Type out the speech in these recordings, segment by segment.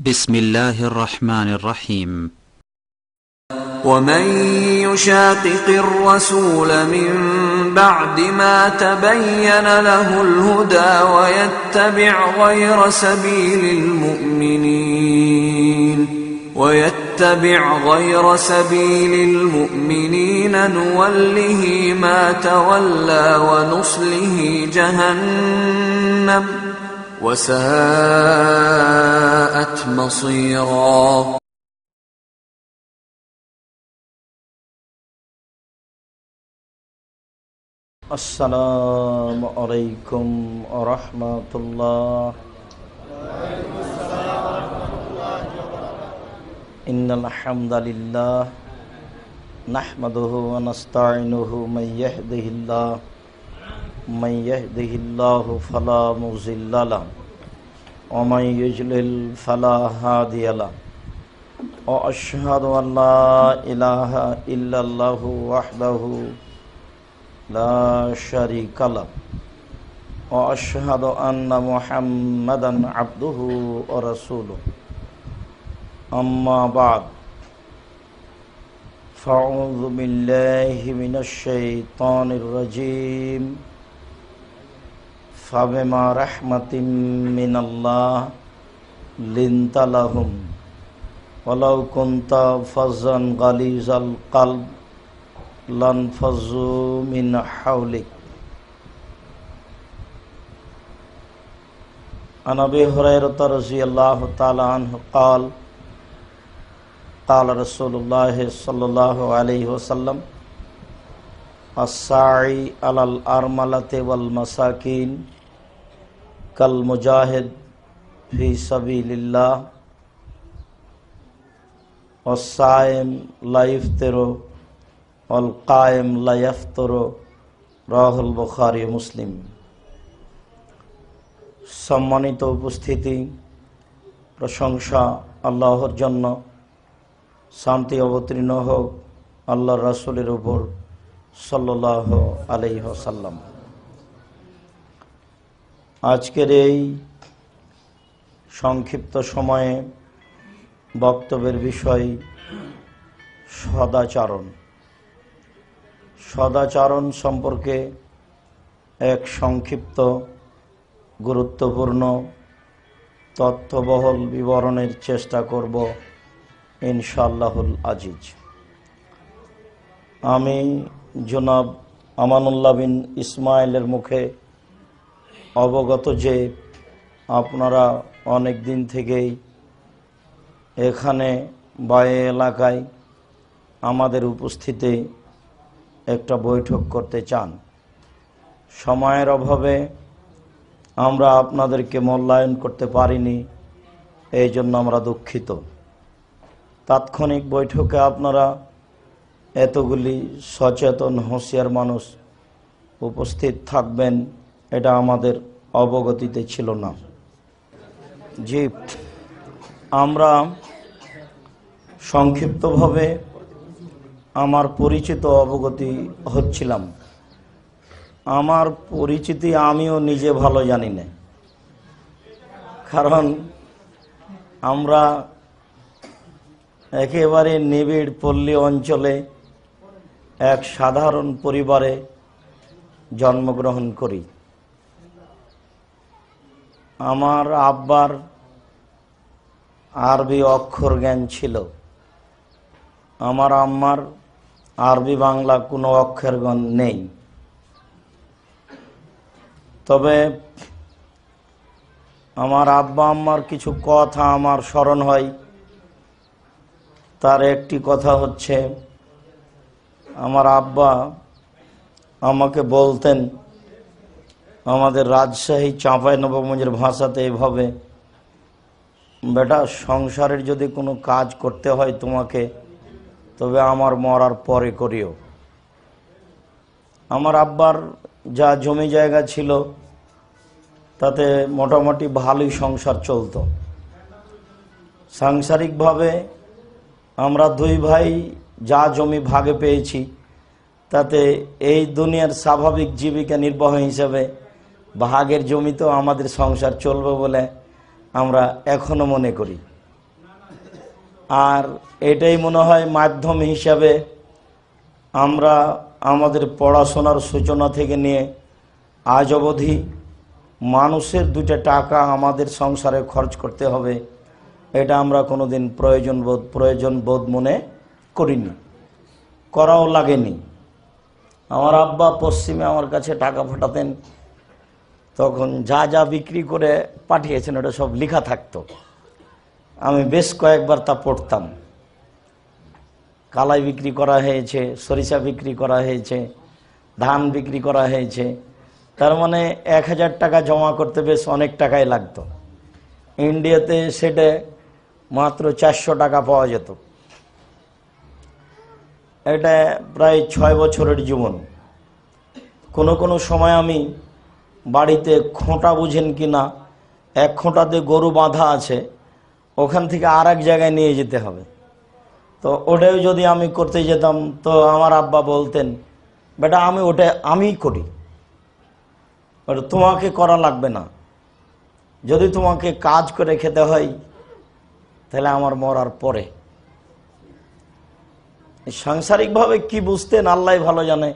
بسم الله الرحمن الرحيم. ومن يشاقق الرسول من بعد ما تبين له الهدى ويتبع غير سبيل المؤمنين نوله ما تولى ونصله جهنم وساءت مصيرا. السلام عليكم ورحمة الله. إن الحمد لله نحمده ونستعينه من يهده الله فلا مضل له ومن يضلل فلا هادي له وأشهد أن لا إله إلا الله وحده لا شريك له وأشهد أن محمدا عبده ورسوله. أما بعد فأعوذ بالله من الشيطان الرجيم. فبما رحمة من الله لنت لهم ولو كنت فظا غليظ القلب لانفضوا من حولك. عن أبي هريرة رضي الله تعالى عنه قال قال رسول الله صلى الله عليه وسلم الساعي على الأرملة والمساكين كالمجاهد في سبيل الله والصائم لا يفطر والقائم لا يفطر রাহুল বুখারী মুসলিম। সম্মানিত উপস্থিতি, প্রশংসা আল্লাহর জন্য, শান্তি অবতীর্ণ হোক আল্লাহর রাসূলের উপর সাল্লাল্লাহু আলাইহি ওয়াসাল্লাম। আজকের এই সংক্ষিপ্ত সময়ে বক্তব্যের বিষয় সদাচরণ। সদাচরণ সম্পর্কে এক সংক্ষিপ্ত গুরুত্বপূর্ণ তথ্যবহুল বিবরণের চেষ্টা করব ইনশাআল্লাহুল আজিজ। আমি জনাব আমানুল্লাহ বিন ইসমাইলের মুখে অবগত যে আপনারা অনেক দিন থেকেই এখানে বায়ে এলাকায় আমাদের উপস্থিতি একটা বৈঠক করতে চান। সময়ের অভাবে আমরা আপনাদেরকে মূল্যায়ন করতে পারিনি, এই জন্য আমরা দুঃখিত। তাৎক্ষণিক বৈঠকে আপনারা এতগুলি সচেতন হুঁশিয়ার মানুষ উপস্থিত থাকবেন এটা আমাদের অবগতিতে ছিল না। জি, আমরা সংক্ষিপ্তভাবে আমার পরিচিত অবগতি হচ্ছিলাম। আমার পরিচিতি আমিও নিজে ভালো জানি না, কারণ আমরা একেবারে নিবিড় পল্লী অঞ্চলে এক সাধারণ পরিবারে জন্মগ্রহণ করি। আমার আব্বার আরবি অক্ষর জ্ঞান ছিল, আমার আম্মার আরবি বাংলা কোনো অক্ষর জ্ঞান নেই। তবে আমার আব্বা আম্মার কিছু কথা আমার স্মরণ হয়। তার একটি কথা হচ্ছে, আমার আব্বা আমাকে বলতেন, আমাদের রাজশাহী চাঁপাইনবাবগঞ্জের ভাষাতে এভাবে, বেটা সংসারের যদি কোনো কাজ করতে হয় তোমাকে, তবে আমার মরার পরে করিও। আমার আব্বার যা জমি জায়গা ছিল তাতে মোটামুটি ভালোই সংসার চলত। সাংসারিকভাবে আমরা দুই ভাই যা জমি ভাগে পেয়েছি তাতে এই দুনিয়ার স্বাভাবিক জীবিকা নির্বাহ হিসেবে ভাগের জমিতেও আমাদের সংসার চলবে বলে আমরা এখনো মনে করি। আর এটাই মনে হয় মাধ্যম হিসাবে আমরা আমাদের পড়াশোনার সূচনা থেকে নিয়ে আজ অবধি মানুষের 2টা টাকা আমাদের সংসারে খরচ করতে হবে, এটা আমরা কোনোদিন প্রয়োজন বোধ মনে করিনি, করাও লাগেনি। আমার আব্বা পশ্চিমে আমার কাছে টাকা পাঠাতেন, তখন যা যা বিক্রি করে পাঠিয়েছেন ওটা সব লেখা থাকতো। আমি বেশ কয়েকবার তা পড়তাম। কালাই বিক্রি করা হয়েছে, সরিষা বিক্রি করা হয়েছে, ধান বিক্রি করা হয়েছে। তার মানে 1000 টাকা জমা করতে বেশ অনেক টাকাই লাগতো। ইন্ডিয়াতে সেটা মাত্র 400 টাকা পাওয়া যেত। এটা প্রায় 6 বছরের জীবন। কোনো সময় আমি বাড়িতে খোঁটা বুঝেন কি না, 1 খোঁটাতে গরু বাঁধা আছে, ওখান থেকে আর এক জায়গায় নিয়ে যেতে হবে। তো ওটাও যদি আমি করতে যেতাম তো আমার আব্বা বলতেন, বেটা আমিই করি, ওটা তোমাকে করা লাগবে না। যদি তোমাকে কাজ করে খেতে হয় তাহলে আমার মরার পরে। সাংসারিকভাবে কি বুঝতেন আল্লাহ ভালো জানে,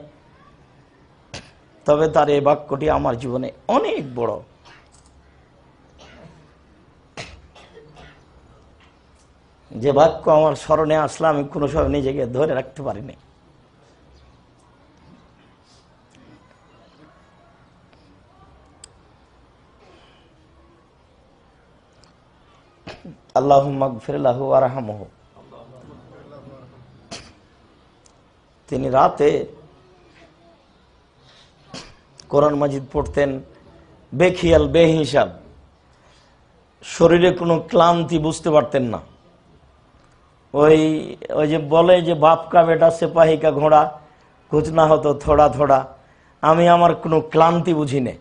তবে তার এই বাক্যটি আমার জীবনে অনেক বড়। যে বাক্য আমার স্মরণে আসলে আমি কোনো সময় নিজেকে ধরে রাখতে পারিনি। আল্লাহুম্মা গফির লাহু ওয়ারহামহু। তিনি রাতে কোরআন মাজিদ পড়তেন বেখিয়াল, বেহিসাব, শরীরে কোনো ক্লান্তি বুঝতে পারতেন না। ওই যে বলে যে বাপ কা বেটা সিপাহী কা ঘোড়া কুছ না হতো থোড়া থোড়া, আমি আমার কোনো ক্লান্তি বুঝি নে।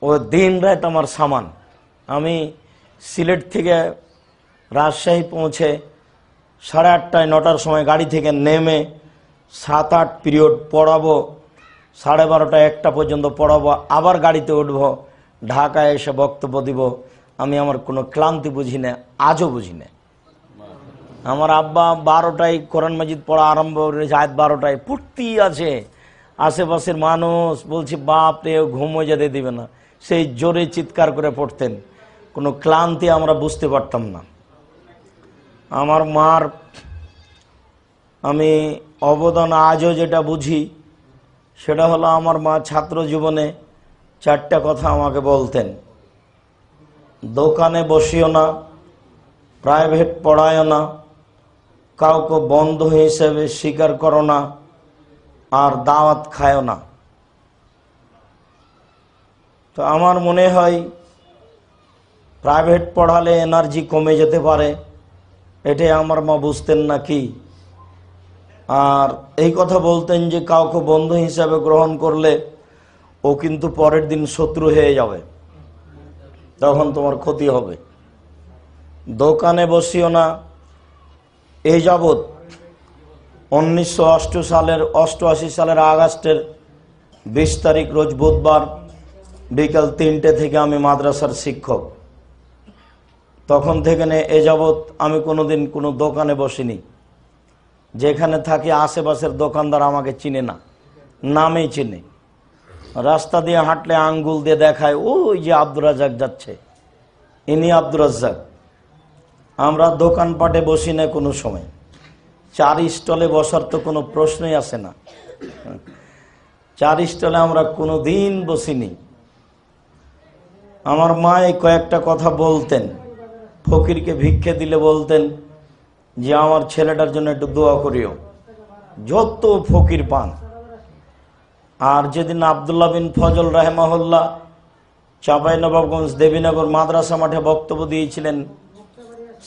ও দিন রাত আমার সামান। আমি সিলেট থেকে রাজশাহী পৌঁছে 8:30 9টার সময় গাড়ি থেকে নেমে 7-8 পিরিয়ড পড়াবো, 12:30 1টা পর্যন্ত পড়াবো, আবার গাড়িতে উঠবো, ঢাকায় এসে বক্তব্য দিব। আমি আমার কোনো ক্লান্তি বুঝি না, আজও বুঝি না। আমার আব্বা 12টায় কোরআন মাজিদ পড়া আরম্ভ করেছে, রাত 12টায় পড়তেই আছে। আশেপাশের মানুষ বলছি বাপ রে ঘুমো যেতে দিবে না, সেই জোরে চিৎকার করে পড়তেন। কোনো ক্লান্তি আমরা বুঝতে পারতাম না। আমার মার আমি অবদান আজও যেটা বুঝি সেটা হলো, আমার মা ছাত্র জীবনে 4টা কথা আমাকে বলতেন। দোকানে বসিও না, প্রাইভেট পড়ায় না, কাউকে বন্ধু হিসেবে স্বীকার করো না, আর দাওয়াত খায়ও না। তো আমার মনে হয় প্রাইভেট পড়ালে এনার্জি কমে যেতে পারে, এটাই আমার মা বুঝতেন না কি। আর এই কথা বলতেন যে কাউকে বন্ধু হিসাবে গ্রহণ করলে ও কিন্তু পরের দিন শত্রু হয়ে যাবে, তখন তোমার ক্ষতি হবে। দোকানে বসিও না। এই যাবৎ 1988 সালের আগস্টের 20 তারিখ রোজ বুধবার বিকাল 3টে থেকে আমি মাদ্রাসার শিক্ষক। তখন থেকে এ যাবৎ আমি কোনোদিন কোনো দোকানে বসিনি। যেখানে থাকি আশেপাশের দোকানদার আমাকে চিনে না, নামেই চিনে। রাস্তা দিয়ে হাঁটলে আঙ্গুল দিয়ে দেখায়, ওই যে আব্দুর রাজ্জাক যাচ্ছে, ইনি আব্দুর রাজ্জাক। আমরা দোকানপাটে বসি না কোনো সময়। 4 স্টলে বসার তো কোনো প্রশ্নই আসে না। 4 স্টলে আমরা কোনো দিন বসিনি। আমার মা এই কয়েকটা কথা বলতেন। ফকিরকে ভিক্ষে দিলে বলতেন যে আমার ছেলেটার জন্য একটু দোয়া করিও, যত ফকির পান। আর যেদিন আব্দুল্লাহ বিন ফজল রাহমাহুল্লাহ চাঁপাইনবাবগঞ্জ দেবীনগর মাদ্রাসা মাঠে বক্তব্য দিয়েছিলেন,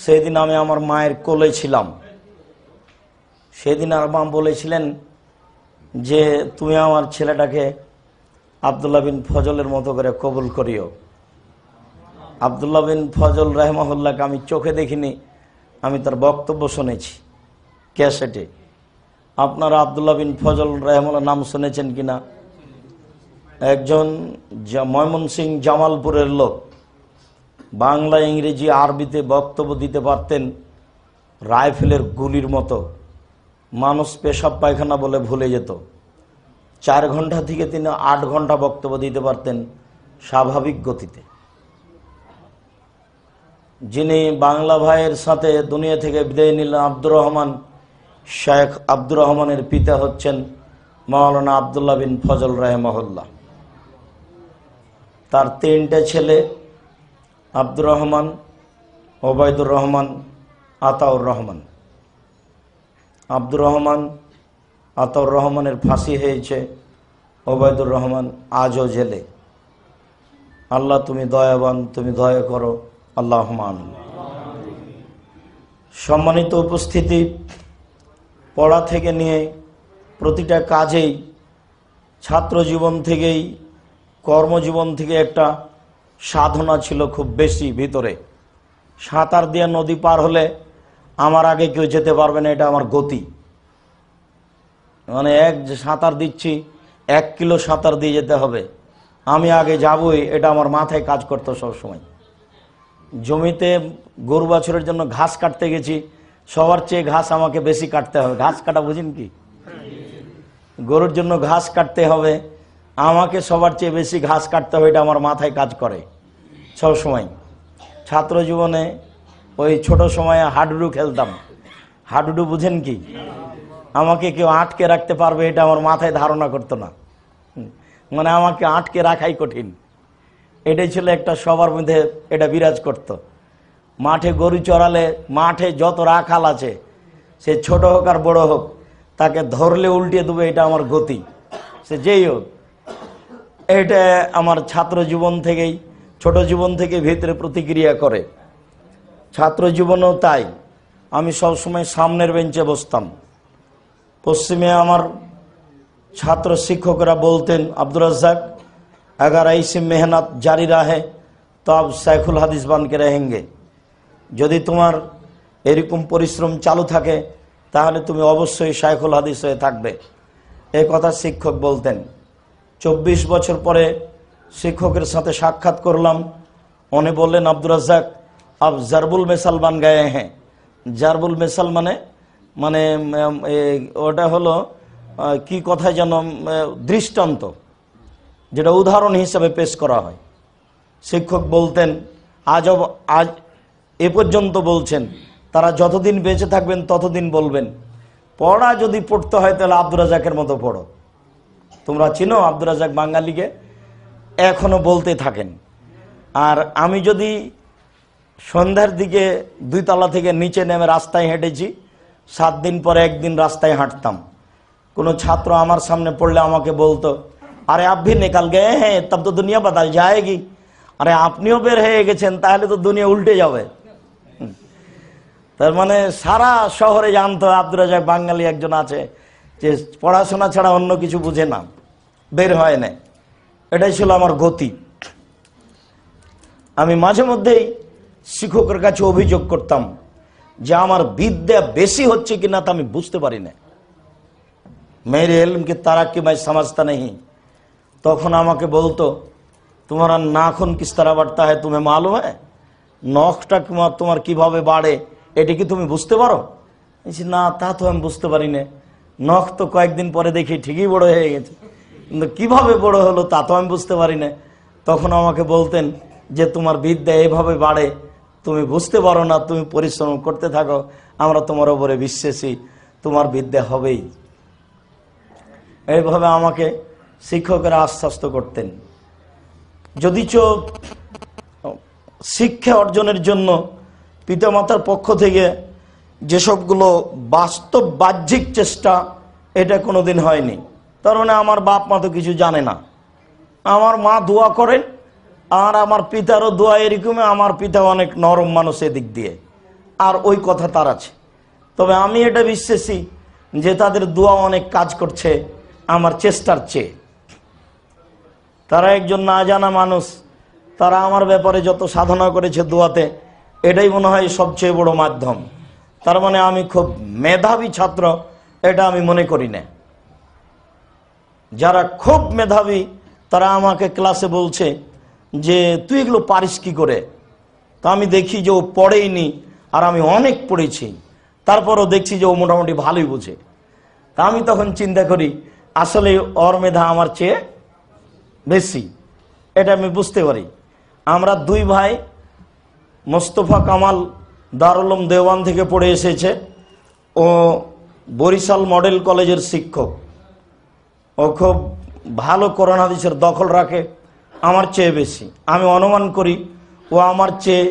সেদিন আমি আমার মায়ের কোলে ছিলাম। সেদিন আমার মা বলেছিলেন যে তুমি আমার ছেলেটাকে আব্দুল্লাহ বিন ফজলের মতো করে কবুল করিও। আব্দুল্লাহ বিন ফজল রাহমাহুল্লাহকে আমি চোখে দেখিনি, আমি তার বক্তব্য শুনেছি ক্যাসেটে। আপনারা আব্দুল্লাহ বিন ফজল রাহমাহুল্লাহ নাম শুনেছেন কিনা? একজন ময়মনসিংহ জামালপুরের লোক, বাংলা, ইংরেজি, আরবিতে বক্তব্য দিতে পারতেন রাইফেলের গুলির মতো। মানুষ পেশাব পায়খানা বলে ভুলে যেত। 4 ঘন্টা থেকে তিনি 8 ঘন্টা বক্তব্য দিতে পারতেন স্বাভাবিক গতিতে। যিনি বাংলা ভাইয়ের সাথে দুনিয়া থেকে বিদায় নিলেন, আব্দুর রহমান, শেখ আব্দুর রহমানের পিতা হচ্ছেন মাওলানা আবদুল্লাহ বিন ফজল রাহিমাহুল্লাহ। তার 3টে ছেলে, আব্দুর রহমান, ওবায়দুর রহমান, আতাউর রহমান। আব্দুর রহমান, আতাউর রহমানের ফাঁসি হয়েছে, ওবায়দুর রহমান আজও জেলে। আল্লাহ তুমি দয়াবান, তুমি দয়া করো, আল্লাহুম্মা আমিন। সম্মানিত উপস্থিতি, পড়া থেকে নিয়ে প্রতিটা কাজেই, ছাত্র জীবন থেকেই, কর্মজীবন থেকে একটা সাধনা ছিল খুব বেশি ভিতরে। সাঁতার দিয়ে নদী পার হলে আমার আগে কেউ যেতে পারবে না, এটা আমার গতি। মানে যে সাঁতার দিচ্ছি, 1 কিলো সাঁতার দিয়ে যেতে হবে, আমি আগে যাবই, এটা আমার মাথায় কাজ করতো সবসময়। জমিতে গরু বাছুরের জন্য ঘাস কাটতে গেছি, সবার চেয়ে ঘাস আমাকে বেশি কাটতে হবে। ঘাস কাটা বুঝেন কি? গরুর জন্য ঘাস কাটতে হবে, আমাকে সবার চেয়ে বেশি ঘাস কাটতে হবে, এটা আমার মাথায় কাজ করে সবসময়। ছাত্র জীবনে ওই ছোট সময়ে হাডুডু খেলতাম। হাডুডু বুঝেন কি? আমাকে কেউ আটকে রাখতে পারবে এটা আমার মাথায় ধারণা করতো না। মানে আমাকে আটকে রাখাই কঠিন, এটাই ছিল একটা সবার মধ্যে এটা বিরাজ করত। মাঠে গরু চড়ালে মাঠে যত রাখাল আছে, সে ছোট হোক আর বড় হোক, তাকে ধরলে উল্টিয়ে দেবে, এটা আমার গতি, সে যেই হোক। এটা আমার ছাত্র জীবন থেকেই, ছোট জীবন থেকে ভিতরে প্রতিক্রিয়া করে। ছাত্র জীবনেও তাই, আমি সবসময় সামনের বেঞ্চে বসতাম। পশ্চিমে আমার ছাত্র শিক্ষকরা বলতেন, আব্দুর রাজ্জাক, अगर ऐसी मेहनत जारी रहे तो आप शेखुल हादिस बन के रहेंगे। যদি তোমার এরকম পরিশ্রম চালু থাকে তাহলে তুমি অবশ্যই শাইখুল হাদিস হয়ে থাকবে, এই কথা শিক্ষক বলতেন। 24 বছর পরে শিক্ষকের সাথে সাক্ষাৎ করলাম। উনি বললেন, আব্দুর রাজ্জাক আপ জারবুল মেসাল বান গায়ে হ্যাঁ। জারবুল মেসাল মানে ওটা হলো কি কথা যেন, দৃষ্টান্ত, যেটা উদাহরণ হিসেবে পেশ করা হয়। শিক্ষক বলতেন, আজ এ পর্যন্ত বলছেন, তারা যতদিন বেঁচে থাকবেন ততদিন বলবেন, পড়া যদি পড়তে হয় তাহলে আব্দুর রাজ্জাকের মতো পড়ো। তোমরা চিনো আব্দুর রাজ্জাক বাঙালিকে, এখনো বলতে থাকেন। আর আমি যদি সন্ধ্যার দিকে 2 তলা থেকে নিচে নেমে রাস্তায় হেঁটেছি, 7 দিন পরে একদিন রাস্তায় হাঁটতাম, কোনো ছাত্র আমার সামনে পড়লে আমাকে বলতো, আরে आप भी निकल गए हैं तब तो दुनिया बदल जाएगी। আরে আপনিও বের হয়ে গেছেন তাহলে তো দুনিয়া উল্টে যাবে। তার মানে সারা শহরে জানতো আব্দুর রাজ্জাক বাঙালি একজন আছে, যে পড়াশোনা ছাড়া অন্য কিছু বুঝে না, বের হয় না। এটাই ছিল আমার গতি। আমি মাঝে মধ্যেই শিক্ষকের কাছে অভিযোগ করতাম যে আমার বিদ্যা বেশি হচ্ছে কিনা তা আমি বুঝতে পারি না। মেরে ইলম কি তারাক্কি मैं समझता नहीं। তখন আমাকে বলতো, তোমার নাখুন কিস तरह बढ़ता है तुम्हें मालूम है? নখটা তোমার কিভাবে বাড়ে এটা কি তুমি বুঝতে পারো? না, তা তো আমি বুঝতে পারি না। নখ তো কয়েকদিন পরে দেখি ঠিকই বড় হয়ে গেছে, কিন্তু কিভাবে বড় হলো তা তো আমি বুঝতে পারি না। তখন আমাকে বলতেন যে তোমার বিদ্যা এভাবে বাড়ে, তুমি বুঝতে পারো না, তুমি পরিশ্রম করতে থাকো, আমরা তোমার উপরে বিশ্বাসী, তোমার বিদ্যা হবেই। এইভাবে আমাকে শিক্ষকেরা আশ্বস্ত করতেন। যদিচ শিক্ষা অর্জনের জন্য পিতামাতার পক্ষ থেকে যেসবগুলো বাস্তব বাহ্যিক চেষ্টা, এটা কোনোদিন হয়নি। তার মানে আমার বাপ মা তো কিছু জানে না। আমার মা দোয়া করেন, আর আমার পিতারও দোয়া এরকমই। আমার পিতা অনেক নরম মানুষ এদিক দিয়ে, আর ওই কথা তার আছে। তবে আমি এটা বিশ্বাসী যে তাদের দোয়া অনেক কাজ করছে আমার চেষ্টার চেয়ে। তারা একজন না জানা মানুষ, তারা আমার ব্যাপারে যত সাধনা করেছে দোয়াতে, এটাই মনে হয় সবচেয়ে বড় মাধ্যম। তার মানে আমি খুব মেধাবী ছাত্র এটা আমি মনে করি না। যারা খুব মেধাবী তারা আমাকে ক্লাসে বলছে যে তুই এগুলো পারিস কি করে, তা আমি দেখি যে ও পড়েইনি আর আমি অনেক পড়েছি, তারপরও দেখছি যে ও মোটামুটি ভালোই বোঝে। তা আমি তখন চিন্তা করি আসলে ওর মেধা আমার চেয়ে বেশি, এটা আমি বুঝতে পারি। আমরা দুই ভাই, মোস্তফা কামাল দারুল উলুম দেওয়ান থেকে পড়ে এসেছে, ও বরিশাল মডেল কলেজের শিক্ষক, ও খুব ভালো কোরআন হাদিসের দখল রাখে, আমার চেয়ে বেশি। আমি অনুমান করি ও আমার চেয়ে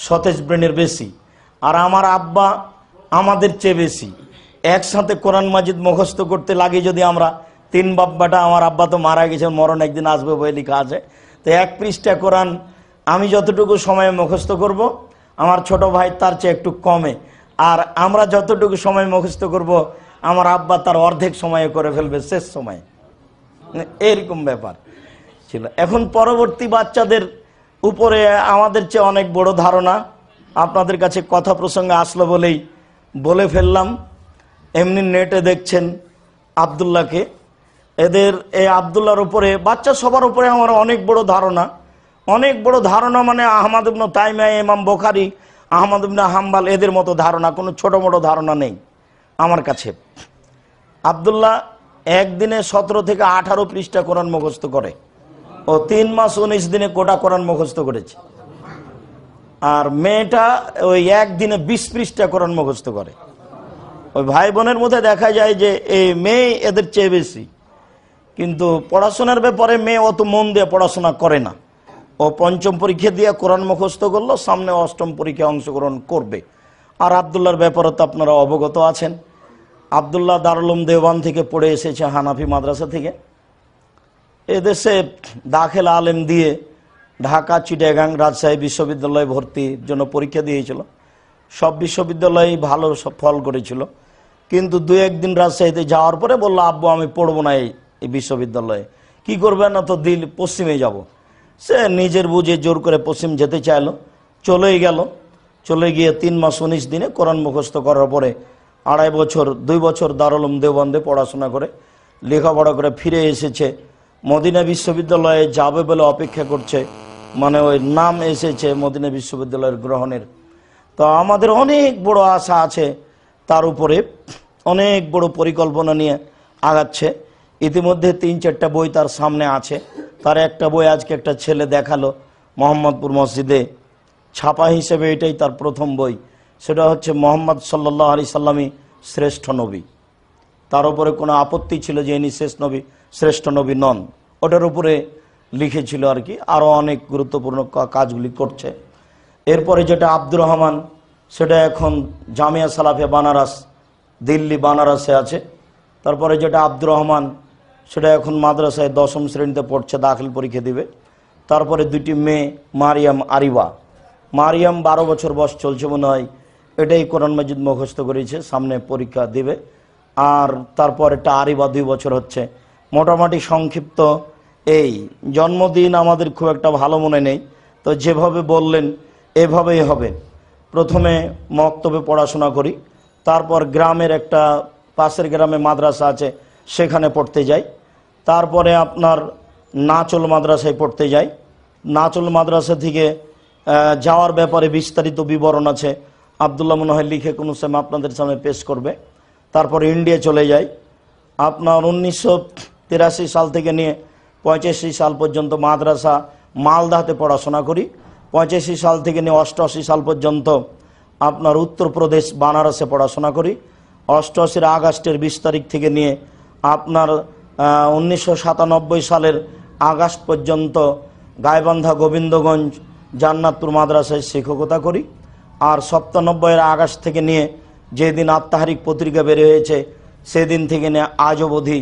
সতেজ ব্রেনের বেশি, আর আমার আব্বা আমাদের চেয়ে বেশি। একসাথে কোরআন মাজিদ মুখস্থ করতে লাগে যদি আমরা তিন বাব্বাটা, আমার আব্বা তো মারা গেছে, মরণ একদিন আসবে বই লেখা আছে, তো 1 পৃষ্ঠা কোরআন আমি যতটুকু সময়ে মুখস্থ করব, আমার ছোট ভাই তার চেয়ে একটু কমে, আর আমরা যতটুকু সময় মুখস্থ করব আমার আব্বা তার অর্ধেক সময়ে করে ফেলবে শেষ সময়ে। এরকম ব্যাপার ছিল। এখন পরবর্তী বাচ্চাদের উপরে আমাদের চেয়ে অনেক বড় ধারণা। আপনাদের কাছে কথা প্রসঙ্গে আসলো বলেই বলে ফেললাম। এমনি নেটে দেখছেন আব্দুল্লাহকে, এদের এই আব্দুল্লাহর উপরে, বাচ্চা সবার উপরে আমার অনেক বড় ধারণা। অনেক বড় ধারণা মানে আহমদ ইবনে তাইমিয়া, ইমাম বুখারী, আহমদ ইবনে হাম্বল, এদের মতো ধারণা, কোনো ছোট মোটো ধারণা নেই আমার কাছে। আব্দুল্লাহ একদিনে 17 থেকে 18 পৃষ্ঠা কোরআন মুখস্থ করে, ও 3 মাস 19 দিনে গোটা কোরআন মুখস্থ করেছে। আর মেয়েটা ওই একদিনে 20 পৃষ্ঠা কোরআন মুখস্থ করে। ওই ভাই বোনের মধ্যে দেখা যায় যে এই মেয়ে এদের চেয়ে বেশি, কিন্তু পড়াশোনার ব্যাপারে মেয়ে অত মন দিয়ে পড়াশোনা করে না। ও 5ম পরীক্ষা দিয়ে কোরআন মুখস্থ করলো, সামনে 8ম পরীক্ষায় অংশগ্রহণ করবে। আর আব্দুল্লাহর ব্যাপারে তো আপনারা অবগত আছেন। আব্দুল্লাহ দারুল উলুম দেওবান থেকে পড়ে এসেছে, হানাফি মাদ্রাসা থেকে। এদেশে দাখিল আলেম দিয়ে ঢাকা, চিটাগাং, রাজশাহী বিশ্ববিদ্যালয়ে ভর্তির জন্য পরীক্ষা দিয়েছিল। সব বিশ্ববিদ্যালয়েই ভালো সব ফল করেছিল, কিন্তু 2-1 দিন রাজশাহীতে যাওয়ার পরে বললো, আব্বু আমি পড়বো না এই বিশ্ববিদ্যালয়ে। কি করবে না, তো দিল পশ্চিমে যাব। সে নিজের বুঝে জোর করে পশ্চিম যেতে চাইলো, চলেই গেল। চলে গিয়ে 3 মাস 19 দিনে কোরআন মুখস্থ করার পরে 2.5 বছর 2 বছর দারুল উলুম দেওবন্দে পড়াশোনা করে লেখাপড়া করে ফিরে এসেছে। মদিনা বিশ্ববিদ্যালয়ে যাবে বলে অপেক্ষা করছে, মানে ওই নাম এসেছে মদিনা বিশ্ববিদ্যালয়ের গ্রহণের। তো আমাদের অনেক বড় আশা আছে তার উপরে, অনেক বড় পরিকল্পনা নিয়ে আগাচ্ছে। ইতিমধ্যে 3-4টা বই তার সামনে আছে। তার একটা বই আজকে একটা ছেলে দেখালো মোহাম্মদপুর মসজিদে, ছাপা হিসেবে এটাই তার প্রথম বই। সেটা হচ্ছে মোহাম্মদ সাল্লাল্লাহু আলাইহি সাল্লামই শ্রেষ্ঠ নবী। তার উপরে কোনো আপত্তি ছিল যে ইনি শেষ নবী, শ্রেষ্ঠ নবী নন, ওটার উপরে লিখেছিল আর কি। আরও অনেক গুরুত্বপূর্ণ কাজগুলি করছে। এরপরে যেটা আব্দুর রহমান, সেটা এখন জামিয়া সালাফিয়া বানারস, দিল্লি বানারসে আছে। তারপরে যেটা আব্দুর রহমান, সেটা এখন মাদ্রাসায় 10ম শ্রেণীতে পড়ছে, দাখিল পরীক্ষা দিবে। তারপরে 2টি মেয়ে, মারিয়াম, আরিবা। মারিয়াম 12 বছর বয়স চলছে মনে হয়, এটাই কোরআন মাজিদ মুখস্থ করেছে, সামনে পরীক্ষা দিবে। আর তারপর একটা আরিবা 2 বছর হচ্ছে। মোটামুটি সংক্ষিপ্ত এই। জন্মদিন আমাদের খুব একটা ভালো মনে নেই, তো যেভাবে বললেন এভাবেই হবে। প্রথমে মক্তবে পড়াশোনা করি, তারপর গ্রামের একটা পাশের গ্রামে মাদ্রাসা আছে সেখানে পড়তে যাই। তারপরে আপনার নাচল মাদ্রাসায় পড়তে যাই। নাচল মাদ্রাসা থেকে যাওয়ার ব্যাপারে বিস্তারিত বিবরণ আছে, আব্দুল্লাহ মনে হয় লিখে কোনো সময় আপনাদের সামনে পেশ করবে। তারপরে ইন্ডিয়া চলে যাই। আপনার 1983 সাল থেকে নিয়ে 85 সাল পর্যন্ত মাদ্রাসা মালদাতে পড়াশোনা করি। 85 সাল থেকে নিয়ে 88 সাল পর্যন্ত আপনার উত্তরপ্রদেশ বানারসে পড়াশোনা করি। 88 আগস্টের 20 তারিখ থেকে নিয়ে আপনার 1997 সালের আগস্ট পর্যন্ত গাইবান্ধা, গোবিন্দগঞ্জ, জান্নাতপুর মাদ্রাসায় শিক্ষকতা করি। আর 97 আগস্ট থেকে নিয়ে যেদিন আত্মাহারিক পত্রিকা বের হয়েছে সেদিন থেকে নিয়ে আজ অবধি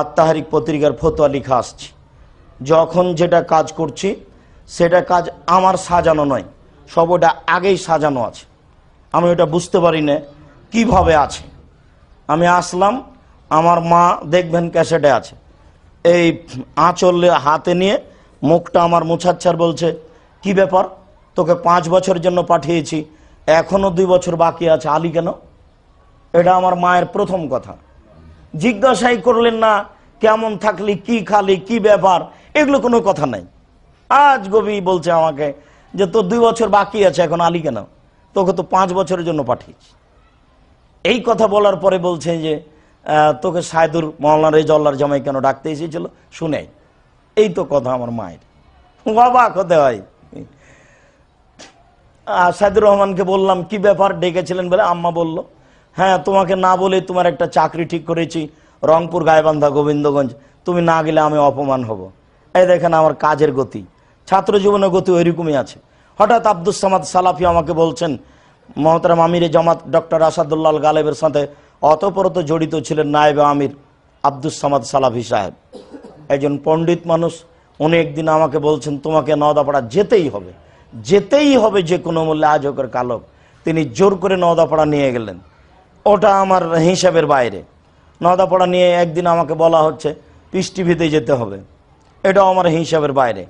আত্মাহারিক পত্রিকার ফতোয়া লিখা আসছি। যখন যেটা কাজ করছি সেটা কাজ আমার সাজানো নয়, সব ওটা আগেই সাজানো আছে। আমি ওটা বুঝতে পারি না কীভাবে আছে। আমি আসলাম, আমার মা দেখবেন ক্যাসেটে আছে, এই আঁচল হাতে নিয়ে মুখটা আমার মুছাচ্ছার, বলছে কি ব্যাপার, তোকে 5 বছরের জন্য পাঠিয়েছি, এখনও 2 বছর বাকি আছে, আলী কেন? এটা আমার মায়ের প্রথম কথা। জিজ্ঞাসাই করলেন না কেমন থাকলি, কি খালি, কি ব্যাপার, এগুলো কোনো কথা নাই। আজ গবি বলছে আমাকে যে তোর 2 বছর বাকি আছে, এখন আলী কেন, তোকে তো 5 বছরের জন্য পাঠিয়েছি। এই কথা বলার পরে বলছে যে তোকে সাইদুর মওলানা রেজাউল্লাহর জামাই কেন ডাকতে এসেছিল, শুনে এই তো কথা আমার মায়ের, অবাক হতে হয়। সাইদুর রহমানকে বললাম কি ব্যাপার ডেকেছিলেন বলে, আম্মা বলল হ্যাঁ তোমাকে না বলে তোমার একটা চাকরি ঠিক করেছি রংপুর গাইবান্ধা গোবিন্দগঞ্জ, তুমি না গেলে আমি অপমান হব। এই দেখেন আমার কাজের গতি, ছাত্র জীবনের গতি ওইরকমই আছে। হঠাৎ আব্দুস সামাদ সালাফি আমাকে বলছেন, মহতারাম আমিরে জামাত ডক্টর আসাদুল্লাহ গালেবের সাথে অতঃপরত জড়িত ছিলেন নায়েবে আমির আব্দুস সামাদ সালাফি সাহেব, একজন পণ্ডিত মানুষ। উনি একদিন আমাকে বলছেন তোমাকে নওদাপাড়া যেতেই হবে, যেতেই হবে যে কোনো মূল্যে, আজ হোক আর কাল হোক। তিনি জোর করে নওদাপাড়া নিয়ে গেলেন। ওটা আমার হিসাবের বাইরে। নওদাপাড়া নিয়ে একদিন আমাকে বলা হচ্ছে পিস টিভিতে যেতে হবে, এটাও আমার হিসাবের বাইরে।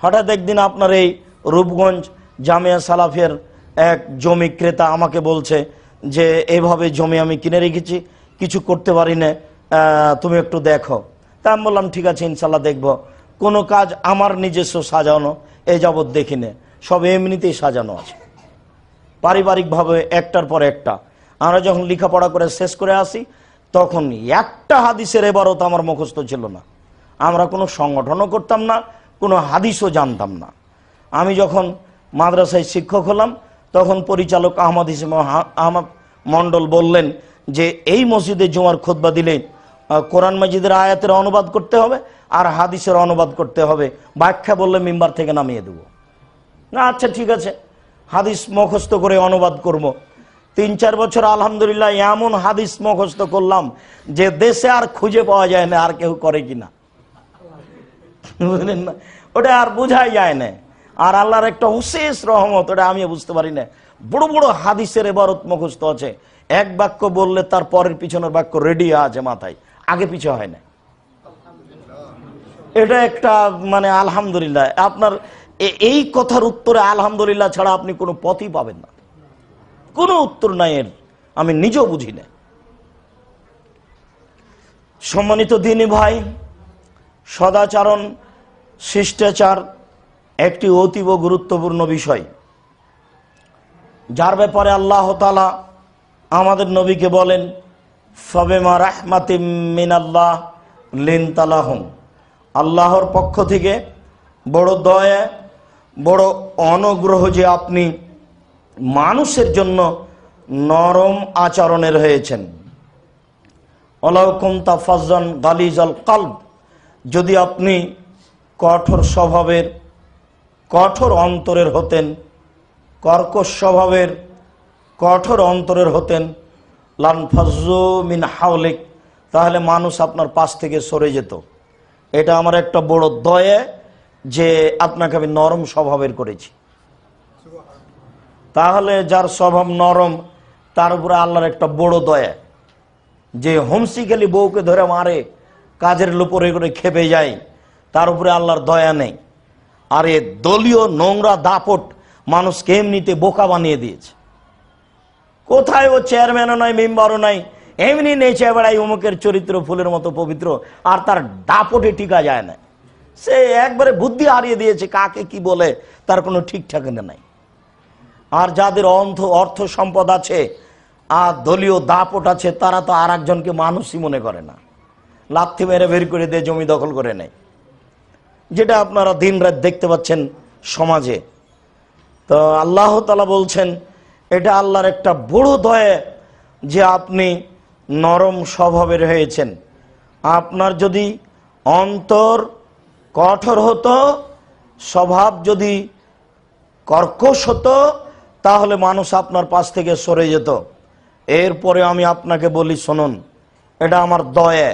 হঠাৎ একদিন আপনার এই রূপগঞ্জ জামিয়া সালাফিয়ার এক জমি ক্রেতা আমাকে বলছে যে এইভাবে জমি আমি কিনে রেখেছি, কিছু করতে পারি না, তুমি একটু দেখো। তা আমি বললাম ঠিক আছে ইনশাল্লাহ দেখব। কোনো কাজ আমার নিজস্ব সাজানো এই যাবৎ দেখি না, সব এমনিতেই সাজানো আছে পারিবারিকভাবে একটার পর একটা। আমরা যখন লেখাপড়া করে শেষ করে আসি তখন একটা হাদিসের এবারত আমার মুখস্থ ছিল না। আমরা কোনো সংগঠনও করতাম না, কোনো হাদিসও জানতাম না। আমি যখন মাদ্রাসায় শিক্ষক হলাম তখন পরিচালক আহমদ আহমদ মণ্ডল বললেন যে এই মসজিদে জুমার খুতবা দিলে কোরআন মাজিদের আয়াতের অনুবাদ করতে হবে আর হাদিসের অনুবাদ করতে হবে, ব্যাখ্যা বললে মিম্বার থেকে নামিয়ে দেবো। না আচ্ছা ঠিক আছে, হাদিস মুখস্থ করে অনুবাদ করব। 3-4 বছর আলহামদুলিল্লাহ এমন হাদিস মুখস্থ করলাম যে দেশে আর খুঁজে পাওয়া যায় না আর কেউ করে কিনা, বুঝলেন না? ওটা আর বোঝাই যায় না। আর আল্লাহর একটা বিশেষ রহমত, ওটা আমি বুঝতে পারি না। বড় বড় হাদিসের ইবারত মুখস্থ আছে, এক বাক্য বললে তার পরের পিছনের বাক্য রেডি আছে মাথায়, আগে পিছু হয় না। এটা একটা মানে আলহামদুলিল্লাহ। আপনার এই কথার উত্তরে আলহামদুলিল্লাহ ছাড়া আপনি কোনো পথই পাবেন না, কোনো উত্তর নাই এর, আমি নিজেও বুঝি না। সম্মানিত দিনী ভাই, সদাচরণ শিষ্টাচার একটি অতীব গুরুত্বপূর্ণ বিষয়, যার ব্যাপারে আল্লাহ তাআলা আমাদের নবীকে বলেন ফাবিমা রাহমাতিম মিনাল্লাহ লিনতা লাহুম, আল্লাহর পক্ষ থেকে বড় দয়া বড় অনুগ্রহ যে আপনি মানুষের জন্য নরম আচরণের হয়েছেন। ওয়ালাউ কুনতা ফাজ্জান গালিজাল কলব, যদি আপনি কঠোর স্বভাবের কঠোর অন্তরের হতেন, কর্কশ স্বভাবের কঠোর অন্তরের হতেন, লানফাজ্জু মিন হাওলিক, তাহলে মানুষ আপনার পাশ থেকে সরে যেত। এটা আমার একটা বড় দয়া যে আপনাকে আমি নরম স্বভাবের করেছি। তাহলে যার স্বভাব নরম তার উপরে আল্লাহর একটা বড় দয়া, যে হোমসিক্যালি বউকে ধরে মারে, কাজের লোপরে করে খেপে যায়, তার উপরে আল্লাহর দয়া নেই। আর এ দলীয় নোংরা দাপট মানুষকে এমনিতে বোকা বানিয়ে দিয়েছে। কোথায় ও চেয়ারম্যানও নাই, মেম্বারও নাই, এমনি নেচে বেড়াই অমুকের চরিত্র ফুলের মতো পবিত্র, আর তার দাপটে টিকা যায় না। সে একবারে বুদ্ধি হারিয়ে দিয়েছে, কাকে কি বলে তার কোনো ঠিক ঠিকানা নাই। আর যাদের অর্থ সম্পদ আছে আর দলীয় দাপট আছে, তারা তো আর একজনকে মানুষই মনে করে না, লাথি মেরে বের করে দিয়ে জমি দখল করে নেয়, যেটা আপনারা দিন রাত দেখতে পাচ্ছেন সমাজে। তো আল্লাহ তাআলা বলছেন এটা আল্লাহর একটা বড় দয়া যে আপনি নরম স্বভাবের হয়েছেন। আপনার যদি অন্তর কঠোর হতো, স্বভাব যদি কর্কশ হতো, তাহলে মানুষ আপনার পাশ থেকে সরে যেত। এরপরে আমি আপনাকে বলি শুনুন, এটা আমার দয়া,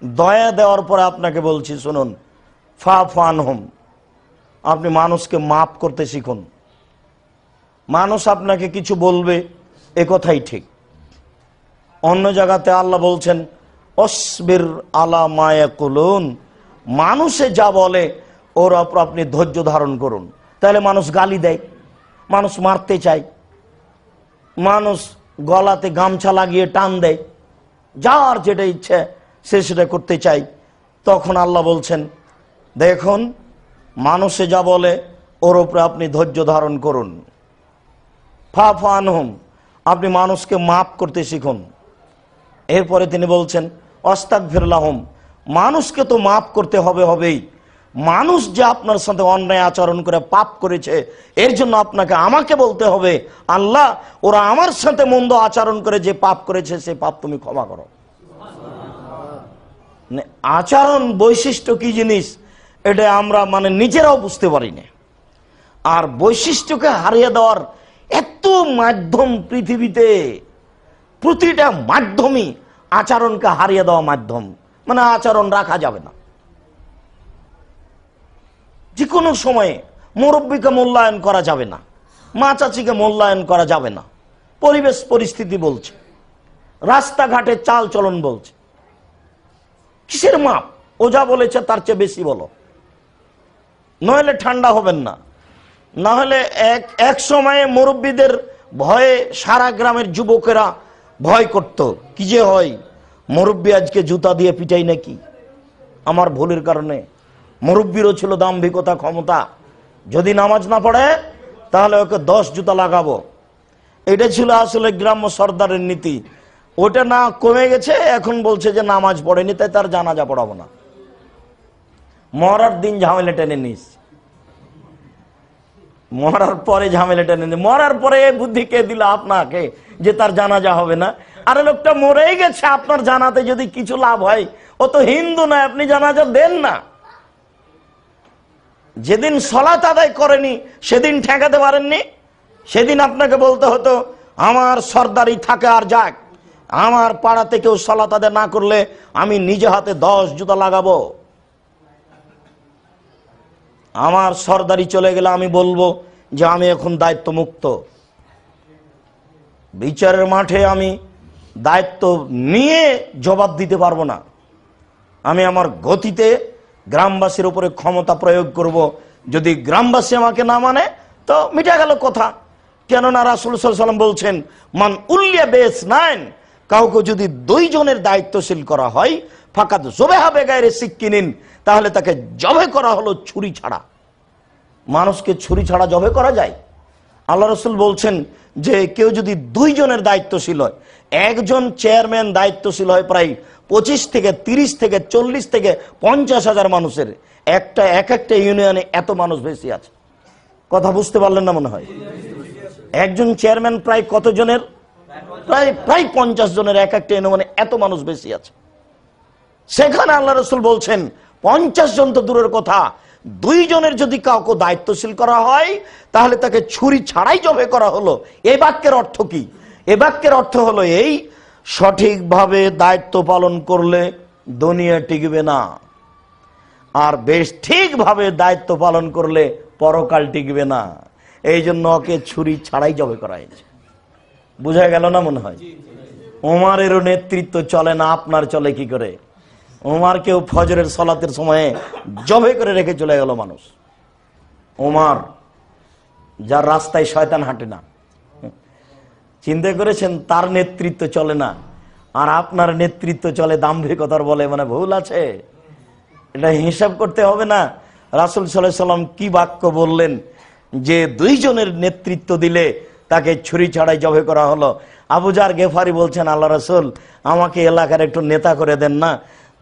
দয়া দেওয়ার পরে আপনাকে বলছি শুনুন, ফাফু আনহুম, আপনি মানুষকে মাফ করতে শিখুন। মানুষ আপনাকে কিছু বলবে, এ কথাই ঠিক। অন্য জায়গাতে আল্লাহ বলছেন অসবির আলা মা ইয়াকুলুন, মানুষে যা বলে ওর উপর আপনি ধৈর্য ধারণ করুন। তাহলে মানুষ গালি দেয়, মানুষ মারতে চায়, মানুষ গলাতে গামছা লাগিয়ে টান দেয়, যার যেটা ইচ্ছে সে সেটা করতে চায়। তখন আল্লাহ বলছেন দেখুন, মানুষে যা বলে ওর উপরে আপনি ধৈর্য ধারণ করুন। ফাফু আনহুম, আপনি মানুষকে মাফ করতে শিখুন। এরপরে তিনি বলছেন আস্তাগফির লাহুম, মানুষকে তো মাফ করতে হবেই। মানুষ যে আপনার সাথে অন্যায় আচরণ করে পাপ করেছে, এর জন্য আপনাকে আমাকে বলতে হবে আল্লাহ, ওরা আমার সাথে মন্দ আচরণ করে যে পাপ করেছে সে পাপ তুমি ক্ষমা করো। আচরণ বৈশিষ্ট্য কি জিনিস এটা আমরা নিজেরাও বুঝতে পারি না। আর বৈশিষ্ট্যকে হারিয়ে দেওয়ার এত মাধ্যম পৃথিবীতে, প্রতিটা মাধ্যমই আচরণকে হারিয়ে দেওয়া মাধ্যম। আচরণ রাখা যাবে না। যে কোনো সময়ে মুরব্বীকে মূল্যায়ন করা যাবে না, মা চাচিকে মূল্যায়ন করা যাবে না। পরিবেশ পরিস্থিতি বলছে, রাস্তাঘাটে চাল চলন বলছে। কিসের মাপ? ও যা বলেছে তার চেয়ে বেশি বলো, নইলে ঠান্ডা হবেন না। না হলে এক সময়ে মুরব্বীদের ভয়ে সারা গ্রামের যুবকেরা ভয় করত, কি যে হয় মুরব্বী আজকে জুতা দিয়ে পিটাই নাকি আমার ভুলের কারণে। মুরব্বীরও ছিল দাম্ভিকতা, ক্ষমতা, যদি নামাজ না পড়ে তাহলে ওকে 10 জুতা লাগাবো। এটা ছিল আসলে গ্রাম্য সর্দারের নীতি। ওটা না কমে গেছে, এখন বলছে যে নামাজ পড়েনি তাই তার জানাজা পড়াবো না। মরার দিন ঝামেলা টেনে নিস, মরার পরে ঝামেলা টেনে নিস। মরার পরে বুদ্ধি কে দিল আপনাকে যে তার জানাজা হবে না? আরে লোকটা মরেই গেছে, আপনার জানাতে যদি কিছু লাভ হয়, ও তো হিন্দু নয়, আপনি জানাজা দেন না। যেদিন সালাত আদায় করেনি সেদিন ঠেকাতে পারেননি, সেদিন আপনাকে বলতে হতো আমার সর্দারি থাকে আর যাক, আমার পাড়াতে কেউ সালাত আদায় না করলে আমি নিজে হাতে 10 জুতা লাগাবো। আমার সর্দারি চলে গেলে আমি বলবো যে আমি এখন দায়িত্ব মুক্ত। বিচারের মাঠে আমি দায়িত্ব নিয়ে জবাব দিতে পারবো না। আমি আমার গতিতে গ্রামবাসীর উপরে ক্ষমতা প্রয়োগ করব। যদি গ্রামবাসী আমাকে না মানে তো মিটা গেল কথা। কেননা রাসূল সাল্লাল্লাহু আলাইহি ওয়াসাল্লাম বলছেন মান উল্লিয়া বেস নাইন, কাউকে যদি 2 জনের দায়িত্বশীল করা হয় ফাকাদ জুবেহা বেগাইরে সিক্কিনিন, তাহলে তাকে জবে করা হলো ছুরি ছাড়া। মানুষকে ছুরি ছাড়া জবে করা যায়? আল্লাহ রাসূল বলছেন যে কেউ যদি 2 জনের দায়িত্বশীল হয়, একজন চেয়ারম্যান দায়িত্বশীল হয় প্রায় 25 থেকে 30 থেকে 40 থেকে 50,000 মানুষের। এক একটা ইউনিয়নে এত মানুষ বেশি আছে। কথা বুঝতে পারলেন না মনে হয়? একজন চেয়ারম্যান প্রায় কত জনের? প্রায় 50 জনের এক একটা ইউনিয়নে এত মানুষ বেশি আছে। সেখানে আল্লাহ রাসূল বলছেন 50 জন তো দূরের কথা, 2 জনের যদি কাউকে দায়িত্বশীল করা হয় তাহলে তাকে ছুরি ছাড়াই জবে করা হলো। এই বাক্যের অর্থ কি? এই বাক্যের অর্থ হলো এই, সঠিকভাবে দায়িত্ব পালন করলে দুনিয়া টিকবে না, আর বেশ ঠিকভাবে দায়িত্ব পালন করলে পরকাল টিকবে না। এই জন্য ওকে ছুরি ছাড়াই জবে করা হয়েছে। বুঝা গেল না মনে হয়? ওমরেরও নেতৃত্ব চলে না, আপনার চলে কি করে? ওমরকেও ফজরের সালাতের সময়ে জবে করে রেখে চলে গেল মানুষ। ওমর যার রাস্তায় শয়তান হাঁটে না, চিন্তা করেছেন? তার নেতৃত্ব চলে না, আর আপনার নেতৃত্ব চলে দাম্ভিকতার বলে। ভুল আছে, এটা হিসাব করতে হবে না? রাসূল সাল্লাল্লাহু আলাইহি ওয়াসাল্লাম কি বাক্য বললেন যে 2 জনের নেতৃত্ব দিলে তাকে ছুরি ছাড়াই জবে করা হলো। আবু জার গেফারি বলছেন আল্লাহ রাসূল আমাকে এলাকার একটু নেতা করে দেন না।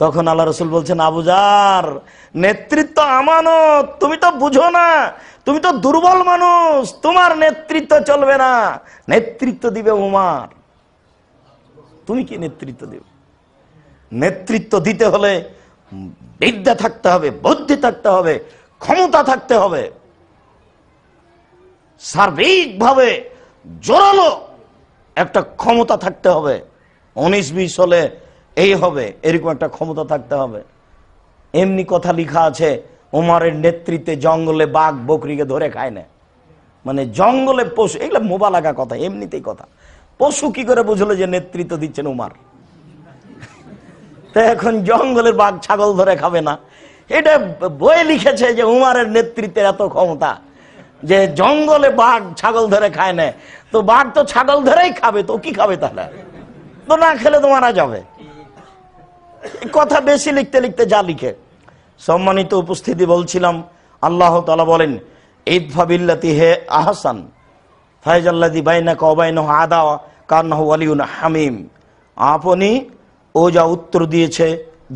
তখন আল্লাহ রাসূল বলছেন আবু জার, নেতৃত্ব আমানত, তুমি তো বুঝো না, তুমি তো দুর্বল মানুষ, তোমার নেতৃত্ব চলবে না, নেতৃত্ব দিবে উমর। তুমি কি নেতৃত্ব দিবে? নেতৃত্ব দিতে হলে বিদ্যা থাকতে হবে, বুদ্ধি থাকতে হবে, ক্ষমতা থাকতে হবে, সার্বিকভাবে জোরালো একটা ক্ষমতা থাকতে হবে। 19-20 হলে এই হবে, এরকম একটা ক্ষমতা থাকতে হবে। এমনি কথা লেখা আছে উমরের নেতৃত্বে জঙ্গলে বাঘ বকরিকে ধরে খায় না। জঙ্গলে পশু, এগুলো মোবালাগা কথা, এমনিতেই কথা। পশু কি করে বুঝলো যে নেতৃত্ব দিচ্ছেন উমর? তো এখন জঙ্গলের বাঘ ছাগল ধরে খাবে না? এটা বই লিখেছে যে উমরের নেতৃত্বের এত ক্ষমতা যে জঙ্গলে বাঘ ছাগল ধরে খায় না। তো বাঘ তো ছাগল ধরেই খাবে, তো কি খাবে তাহলে? তো না খেলে তো মারা যাবে। কথা বেশি লিখতে লিখতে যা লিখে। সম্মানিত উপস্থিতি, বলছিলাম আল্লাহ তাআলা বলেন ইদফা বিল্লাতি হে আহসান ফাইজাল্লাযী বাইনাকা ওয়া বাইনাহু আদাওয়া কান্নাহু ওয়ালিয়ুন হামিম। আপনি ও যা উত্তর দিয়েছে,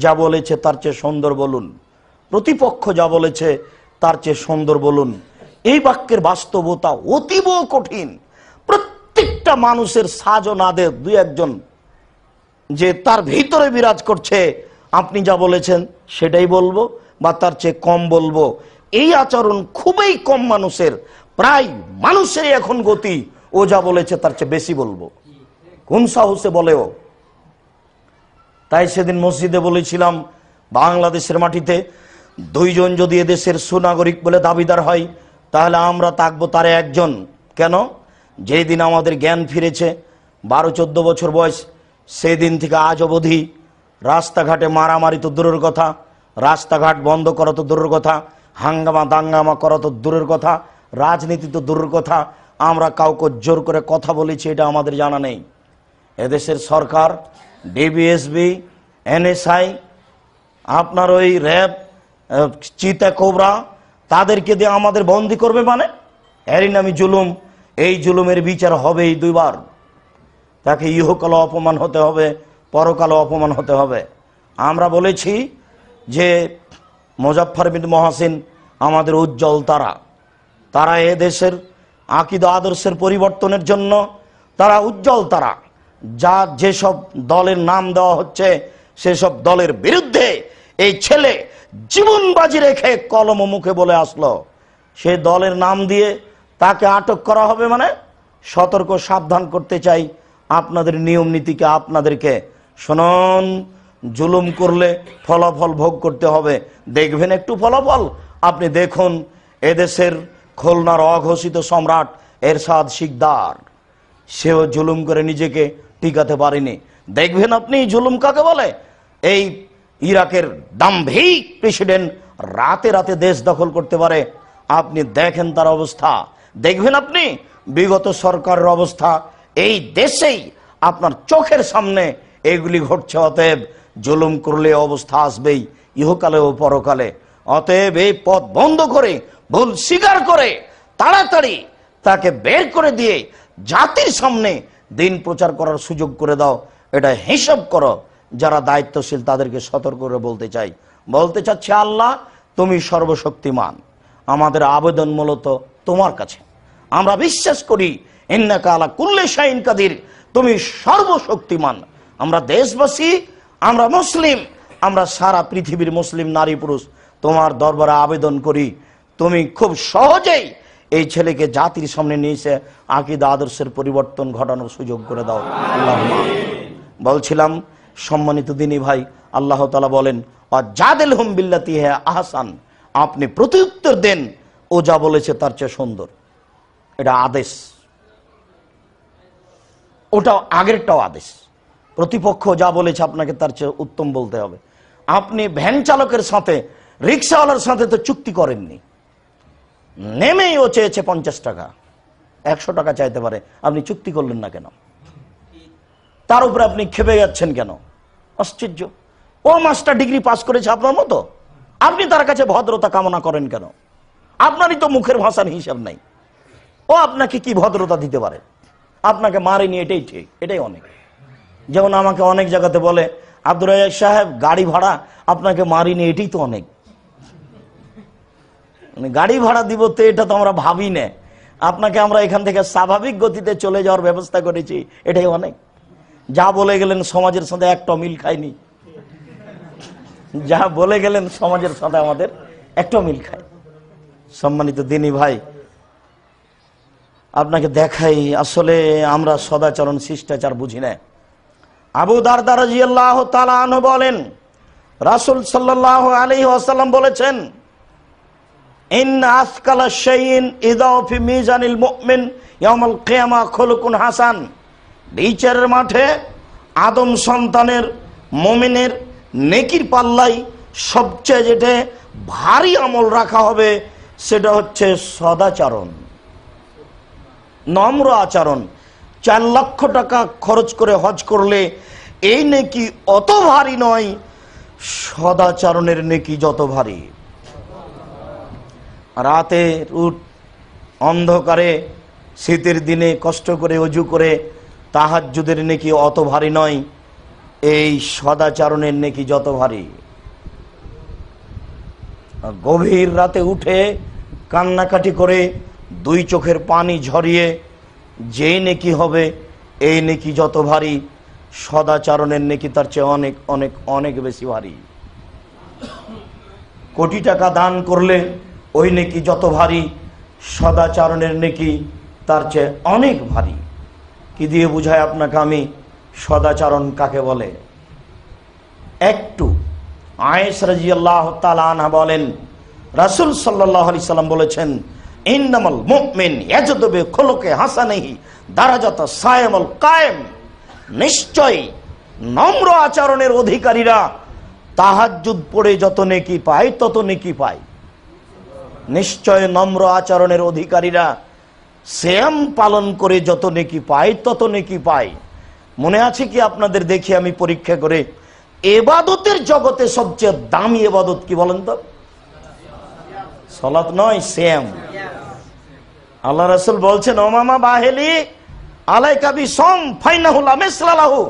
যা বলেছে তার চেয়ে সুন্দর বলুন, প্রতিপক্ষ যা বলেছে তার চেয়ে সুন্দর বলুন। এই বাক্যের বাস্তবতা অতীব কঠিন। প্রত্যেকটা মানুষের সাজো নাদে দুই একজন যে তার ভিতরে বিরাজ করছে, আপনি যা বলেছেন সেটাই বলবো বা তার চেয়ে কম বলবো। এই আচরণ খুবই কম মানুষের, প্রায় মানুষেরই এখন গতি ও যা বলেছে তার চেয়ে বেশি বলবো। কোন সাহসে বলেও? তাই সেদিন মসজিদে বলেছিলাম, বাংলাদেশের মাটিতে দুইজন যদি এদেশের সুনাগরিক বলে দাবিদার হয়, তাহলে আমরা থাকবো তার একজন। কেন? যেই দিন আমাদের জ্ঞান ফিরেছে, 12-14 বছর বয়স, সেই দিন থেকে আজ অবধি রাস্তাঘাটে মারামারি তো দূরের কথা, রাস্তাঘাট বন্ধ করা তো দূরের কথা, হাঙ্গামা দাঙ্গামা করা তো দূরের কথা, রাজনীতি তো দূরের কথা, আমরা কাউকে জোর করে কথা বলেছি এটা আমাদের জানা নেই। এদেশের সরকার, ডিবিএসবি, এনএসআই, আপনার ওই র্যাব, চিতা কোবরা, তাদেরকে দিয়ে আমাদের বন্দি করবে মানে? এরই নামই জুলুম। এই জুলুমের বিচার হবেই দুইবার। তাকে ইহকালও অপমান হতে হবে, পরকালও অপমান হতে হবে। আমরা বলেছি যে মুজাফফর বিন মহসিন আমাদের উজ্জ্বল তারা। তারা এ দেশের আকীদা আদর্শের পরিবর্তনের জন্য তারা উজ্জ্বল তারা। যা যেসব দলের নাম দেওয়া হচ্ছে সেসব দলের বিরুদ্ধে এই ছেলে জীবন বাজি রেখে কলম মুখে বলে আসলো, সে দলের নাম দিয়ে তাকে আটক করা হবে মানে? সতর্ক সাবধান করতে চাই আপনাদের নিয়ম নীতিকে, আপনাদেরকে। শুনুন, জুলুম করলে ফলাফল ভোগ করতে হবে। দেখবেন একটু ফলাফল। আপনি দেখুন এদেশের খুলনার অঘোষিত সম্রাট এরশাদ শিকদার, সেও জুলুম করে নিজেকে টিকাতে পারেনি। দেখবেন আপনি জুলুম কাকে বলে। এই ইরাকের দাম্ভিক প্রেসিডেন্ট রাতে রাতে দেশ দখল করতে পারে। আপনি দেখেন তার অবস্থা, দেখবেন আপনি বিগত সরকারের অবস্থা। এই দেশেই আপনার চোখের সামনে এগুলি ঘটছে। অতএব জুলুম করলে অবস্থা আসবেই, ইহকালে ও পরকালে। অতএব এই পথ বন্ধ করে, ভুল স্বীকার করে তাড়াতাড়ি তাকে বের করে দিয়ে জাতির সামনে দিন প্রচার করার সুযোগ করে দাও। এটা হিসাব করো। যারা দায়িত্বশীল তাদেরকে সতর্ক করে বলতে চাচ্ছে, আল্লাহ তুমি সর্বশক্তিমান। আমাদের আবেদন মূলত তোমার কাছে। আমরা বিশ্বাস করি ইন্নাকা আলা কুল্লি শাইইন কাদির, তুমি সর্বশক্তিমান। আমরা দেশবাসী, আমরা মুসলিম, আমরা সারা পৃথিবীর মুসলিম নারী পুরুষ তোমার দরবারে আবেদন করি, তুমি খুব সহজেই এই ছেলেকে জাতির সামনে নিয়ে এসে আকীদা আদর্শের পরিবর্তন ঘটানোর সুযোগ করে দাও। আল্লাহুম্মা। বলছিলাম সম্মানিত দিনী ভাই, আল্লাহ তাআলা বলেন ওয়াজাদিলহুম বিল্লাতি হিয়া আহসান, আপনি প্রত্যুত্তর দেন ও যা বলেছে তার চেয়ে সুন্দর। এটা আদেশ, ওটা আগেরটাও আদেশ। প্রতিপক্ষ যা বলেছে আপনাকে তার চেয়ে উত্তম বলতে হবে। আপনি ভ্যান চালকের সাথে, রিক্সাওয়ালার সাথে তো চুক্তি করেননি, নেমেই ও চেয়েছে 50 টাকা, 100 টাকা চাইতে পারে, আপনি চুক্তি করলেন না কেন? তার উপরে আপনি খেপে যাচ্ছেন কেন? আশ্চর্য। ও মাস্টার ডিগ্রি পাস করেছে আপনার মতো, আপনি তার কাছে ভদ্রতা কামনা করেন কেন? আপনারই তো মুখের ভাষার হিসাব নাই। ও আপনাকে কি ভদ্রতা দিতে পারে? আপনাকে মারেনি, এটাই ঠিক, এটাই অনেক। যেমন আমাকে অনেক জায়গাতে বলে, আব্দুর রাজ্জাক সাহেব গাড়ি ভাড়া আপনাকে মারিনি, এটাই তো অনেক। গাড়ি ভাড়া দিব তো এটা তো আমরা ভাবি না, আপনাকে আমরা এখান থেকে স্বাভাবিক গতিতে চলে যাওয়ার ব্যবস্থা করেছি, এটাই অনেক। যা বলে গেলেন সমাজের সাথে একটা মিল খায়নি, যা বলে গেলেন সমাজের সাথে আমাদের একটা মিল খায়। সম্মানিত দিনী ভাই, আপনাকে দেখাই আসলে আমরা সদাচরণ শিষ্টাচার বুঝি না। আবু দারদা রাদিয়াল্লাহু তাআলা আনহু বলেন, রাসূল সাল্লাল্লাহু আলাইহি ওয়াসাল্লাম বলেছেন, ইন্না আসকালা শাইইন ইযা ফি মিজানিল মুমিন ইয়াউমাল কিয়ামা খুলুকুন হাসান। বিচারের মাঠে আদম সন্তানের মুমিনের নেকির পাল্লাই সবচেয়ে যেটা ভারী আমল রাখা হবে সেটা হচ্ছে সদাচরণ, নম্র আচরণ। 4 লক্ষ টাকা খরচ করে হজ করলে এই নেকি অত ভারী নয়, সদাচরণের নেকি যত ভারী। রাতে অন্ধকারে শীতের দিনে কষ্ট করে ওযু করে তাহাজ্জুদের নেকি অত ভারী নয়, এই সদাচরণের নেকি যত ভারী। গভীর রাতে উঠে কান্নাকাটি করে দুই চোখের পানি ঝরিয়ে যেই নেকি হবে, এই নেকি যত ভারী, সদাচরণের নেকি তার চেয়ে অনেক অনেক অনেক বেশি ভারী। কোটি টাকা দান করলে ওই নেকি যত ভারী, সদাচরণের নেকি তার চেয়ে অনেক ভারী। কি দিয়ে বুঝায় আপনাকে আমি সদাচরণ কাকে বলে? একটু আয়েশা রাদিয়াল্লাহু তাআলা আনহা বলেন, রাসূল সাল্লাল্লাহু আলাইহি সাল্লাম বলেছেন, ইন্নামাল মুমিন ইয়াজদু বিখুলুকি হাসানিহি দারাজাত সায়ামুল কায়েম। নিশ্চয় নম্র আচরণের অধিকারীরা তাহাজ্জুদ পড়ে যত নেকি পায় তত নেকি পায়। নিশ্চয় নম্র আচরণের অধিকারীরা সিয়াম পালন করে যত নেকি পায় তত নেকি পায়। মনে আছে কি আপনাদের? দেখি আমি পরীক্ষা করে, ইবাদতের জগতে সবচেয়ে দামি ইবাদত কি বলেন তো? সালাত নয়, সিয়াম। আল্লাহ রাসূল বলছেন, ওমামা বাহেলি আলাইকা বিসম ফাইনাহু লা মিসলা লাহু,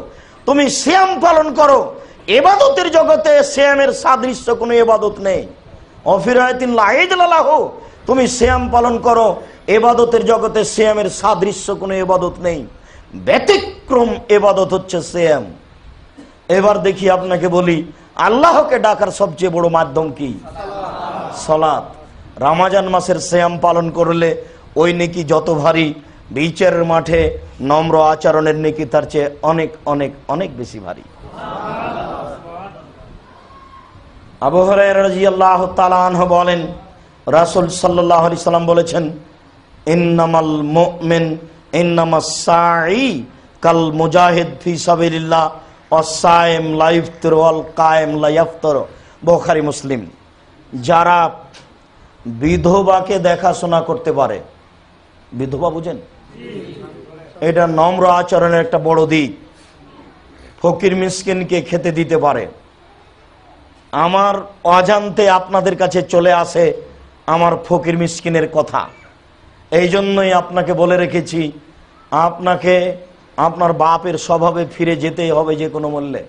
তুমি সিয়াম পালন করো। ইবাদতের জগতে সিয়ামের সাদৃশ্য কোনো ইবাদত নেই। অফিরায়াতিন লা ইদলা লাহু, তুমি সিয়াম পালন করো, ইবাদতের জগতে সিয়ামের সাদৃশ্য কোনো ইবাদত নেই। ব্যতিক্রম ইবাদত হচ্ছে সিয়াম। এবার দেখি আপনাকে বলি, আল্লাহকে ডাকার সবচেয়ে বড় মাধ্যম কি? সালাত। রমজান মাসের সিয়াম পালন করলে ওই নেকি যত ভারী, বিচারের মাঠে নম্র আচরণের নেকি তার চেয়ে অনেক অনেক অনেক বেশি ভারী। আবু হুরায়রা রাদিয়াল্লাহু তাআলা আনহু বলেন, রাসূল সাল্লাল্লাহু আলাইহি সাল্লাম বলেছেন, ইন্নামাল মুমিন ইন্নামাস সাঈ কাল মুজাহিদ ফি সাবিলিল্লাহ ওয়াস-সাইম লা ইফতির ওয়াল কায়েম লা ইফতার। বুখারী মুসলিম। যারা বিধবাকে দেখাশোনা করতে পারে, বিধবা বুঝেন, এটা নম্র আচরণের একটা বড় দিক। ফকির মিসকিনকে খেতে দিতে পারে। আমার অজান্তে আপনাদের কাছে চলে আসে আমার ফকির মিসকিনের কথা। এই জন্যই আপনাকে বলে রেখেছি, আপনাকে আপনার বাপের স্বভাবে ফিরে যেতেই হবে যে কোনো মূল্যে।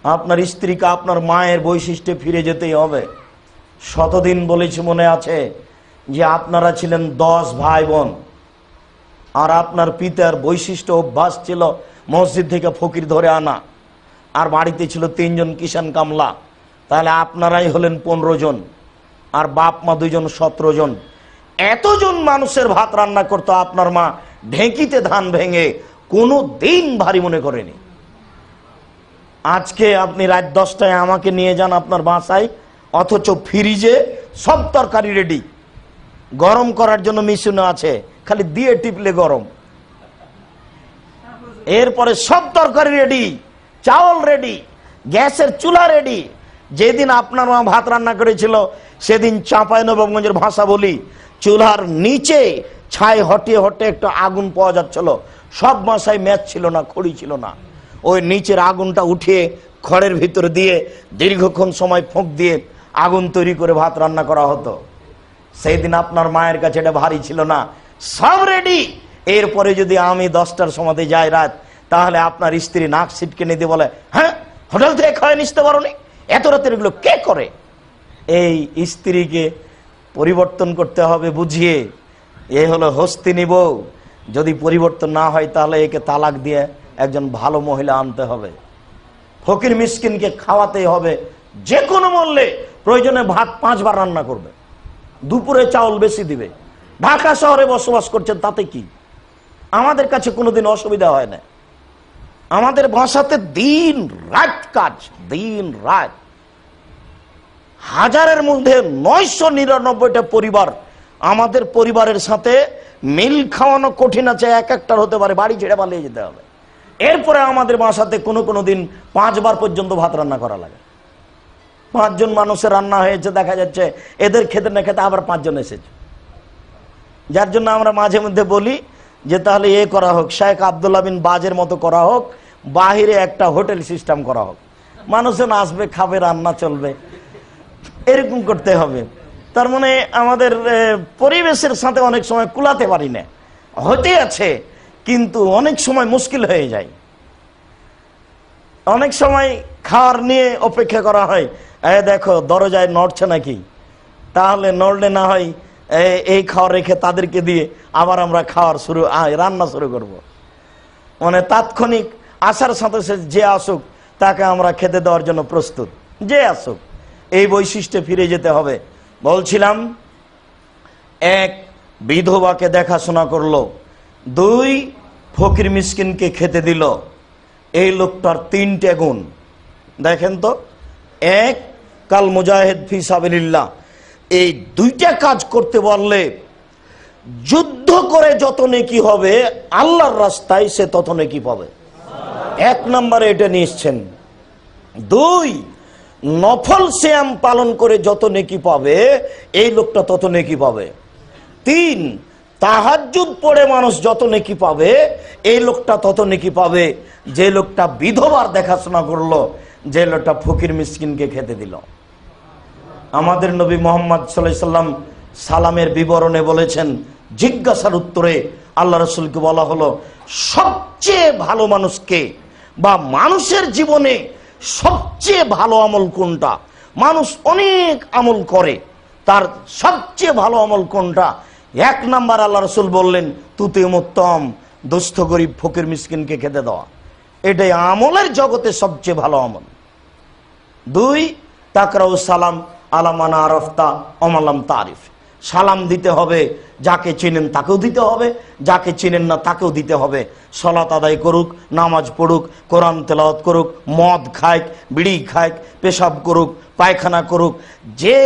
আপনার স্ত্রীকে আপনার মায়ের বৈশিষ্ট্যে ফিরে যেতেই হবে। শতদিন বলেছি, মনে আছে, যে আপনারা ছিলেন 10 ভাই বোন, আর আপনার পিতার বৈশিষ্ট্য অভ্যাস ছিল মসজিদ থেকে ফকির ধরে আনা, আর বাড়িতে ছিল 3 জন কিষান কামলা। তাহলে আপনারাই হলেন 15 জন, আর বাপ মা 2 জন 17 জন। এতজন মানুষের ভাত রান্না করতো আপনার মা ঢেঁকিতে ধান ভেঙে, কোনো দিন ভারী মনে করেনি। আজকে আপনি রাত 10টায় আমাকে নিয়ে যান আপনার বাসায়, অথচ ফ্রিজে সব তরকারি রেডি, গরম করার জন্য মেশিনও আছে, খালি দিয়ে টিপলে গরম। এরপরে সব তরকারি রেডি, চাউল রেডি, গ্যাসের চুলা রেডি। যেদিন আপনার মা ভাত রান্না করেছিল সেদিন চাঁপাইনবাবগঞ্জের ভাষা বলি, চুলার নিচে ছাই হটিয়ে হটে একটু আগুন পাওয়া যাচ্ছিল। সব বাসায় ম্যাচ ছিল না, খড়ি ছিল না। ওই নিচের আগুনটা উঠিয়ে খড়ের ভিতর দিয়ে দীর্ঘক্ষণ সময় ফোঁক দিয়ে আগুন তৈরি করে ভাত রান্না করা হতো। সেই দিন আপনার মায়ের কাছে এটা ভারী ছিল না, সব রেডি। এরপরে যদি আমি 10টার সময় যাই রাত, তাহলে আপনার স্ত্রী নাক ছিটকে নিতে বলে, হ্যাঁ হোটেল থেকে খাওয়া নিতে পারো নি, এত রাতের এগুলো কে করে? এই স্ত্রীকে পরিবর্তন করতে হবে বুঝিয়ে। এ হলো হস্তিনী বউ। যদি পরিবর্তন না হয় তাহলে একে তালাক দিয়ে একজন ভালো মহিলা আনতে হবে। ফকির মিসকিনকে খাওয়াতেই হবে যে কোনো মূল্যে। প্রয়োজনে ভাত 5 বার রান্না করবে, দুপুরে চাউল বেশি দিবে। ঢাকা শহরে বসবাস করছেন, তাতে কি? আমাদের কাছে কোনোদিন অসুবিধা হয় না। আমাদের ভাষাতে দিন রাত কাজ, দিন রাত। 1000-এর মধ্যে 999টা পরিবার আমাদের পরিবারের সাথে মিল খাওয়ানো কঠিন আছে। এক একটার হতে পারে বাড়ি ছেড়ে পালিয়ে যেতে হবে। এরপরে আমাদের বাসাতে কোনো দিন 5 বার পর্যন্ত ভাত রান্না করা লাগে। 5 জন মানুষের রান্না হয়েছে, দেখা যাচ্ছে এদের খেতে না খেতে আবার 5 জন এসেছে। যার জন্য আমরা মাঝে মধ্যে বলি যে তাহলে এ করা হোক, শেখ আব্দুল্লাহ বিন বাজের মতো করা হোক, বাহিরে একটা হোটেল সিস্টেম করা হোক, মানুষজন আসবে, খাবে, রান্না চলবে, এরকম করতে হবে। তার মানে আমাদের পরিবেশের সাথে অনেক সময় কুলাতে পারি না, হতে আছে কিন্তু অনেক সময় মুশকিল হয়ে যায়। অনেক সময় খাওয়ার নিয়ে অপেক্ষা করা হয়, দেখো দরজায় নড়ছে নাকি, তাহলে নড়লে না হয় এই খাওয়ার রেখে তাদেরকে দিয়ে আবার আমরা খাওয়ার রান্না শুরু করব। মানে তাৎক্ষণিক আসার সাথে সাথে যে আসুক তাকে আমরা খেতে দেওয়ার জন্য প্রস্তুত, যে আসুক। এই বৈশিষ্ট্যে ফিরে যেতে হবে। বলছিলাম, এক, বিধবাকে দেখাশোনা করলো, দুই, ফকির মিসকিনকে খেতে দিল। এই লোকটার তিনটে গুণ দেখেন তো। এক, কাল মুজাহিদ ফি সাবিলিল্লাহ। এই দুইটা কাজ করতে পারলে যুদ্ধ করে যত নেকি হবে আল্লাহর রাস্তায় সে তত নেকি পাবে। এক নম্বরে এটা নিশ্চেন। দুই, নফল সিয়াম পালন করে যত নেকি পাবে এই লোকটা তত নেকি পাবে। তিন, তাহাজ্জুদ পড়ে মানুষ যত নেকি পাবে এই লোকটা তত নেকি পাবে যে লোকটা বিধবার দেখাশোনা করলো, যে লোকটা ফকির মিসকিনকে খেতে দিল। আমাদের নবী মুহাম্মদ সাল্লাল্লাহু আলাইহি সাল্লাম সালামের বিবরণে বলেছেন, জিজ্ঞাসার উত্তরে আল্লাহ রাসূলকে বলা হলো, সবচেয়ে ভালো মানুষকে বা মানুষের জীবনে সবচেয়ে ভালো আমল কোনটা? মানুষ অনেক আমল করে, তার সবচেয়ে ভালো আমল কোনটা? এক নাম্বার আল্লাহ রাসূল বললেন, তুতিমুত্তম, দুস্থ গরিব ফকির মিসকিনকে খেতে দেওয়া, এটাই আমলের জগতে সবচেয়ে ভালো আমল। দুই, তাকরাউ সালাম আলামান আরফতা অমালাম তারিফ, সালাম দিতে হবে, যাকে চিনেন তাকেও দিতে হবে, যাকে চিনেন না তাকেও দিতে হবে। সালাত আদায় করুক, নামাজ পড়ুক, কোরআন তেলাওয়াত করুক, মদ খাক, বিড়ি খাক, পেশাব করুক, পায়খানা করুক, যে